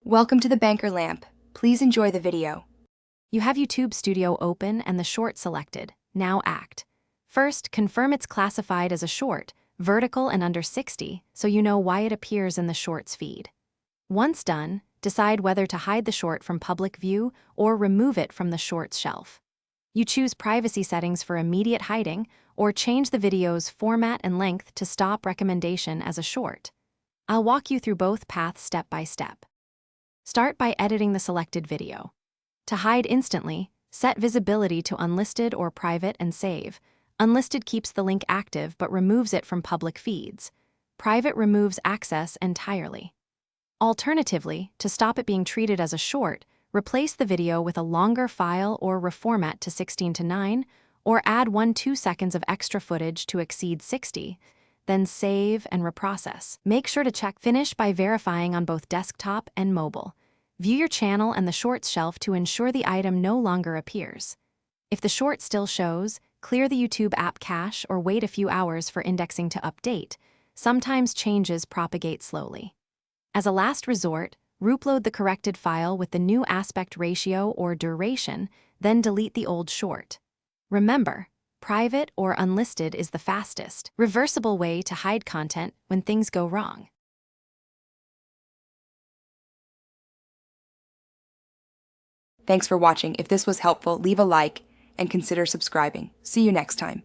Welcome to the Banker Lamp. Please enjoy the video. You have YouTube Studio open and the short selected. Now act. First, confirm it's classified as a short, vertical and under 60, so you know why it appears in the Shorts feed. Once done, decide whether to hide the short from public view or remove it from the Shorts shelf. You choose privacy settings for immediate hiding or change the video's format and length to stop recommendation as a short. I'll walk you through both paths step by step. Start by editing the selected video. To hide instantly, set visibility to unlisted or private and save. Unlisted keeps the link active but removes it from public feeds. Private removes access entirely. Alternatively, to stop it being treated as a short, replace the video with a longer file or reformat to 16:9, or add 1-2 seconds of extra footage to exceed 60, then save and reprocess. Make sure to check Finish by verifying on both desktop and mobile. View your channel and the Shorts shelf to ensure the item no longer appears. If the short still shows, clear the YouTube app cache or wait a few hours for indexing to update. Sometimes changes propagate slowly. As a last resort, upload the corrected file with the new aspect ratio or duration, then delete the old short. Remember, private or unlisted is the fastest, reversible way to hide content when things go wrong. Thanks for watching. If this was helpful, leave a like and consider subscribing. See you next time.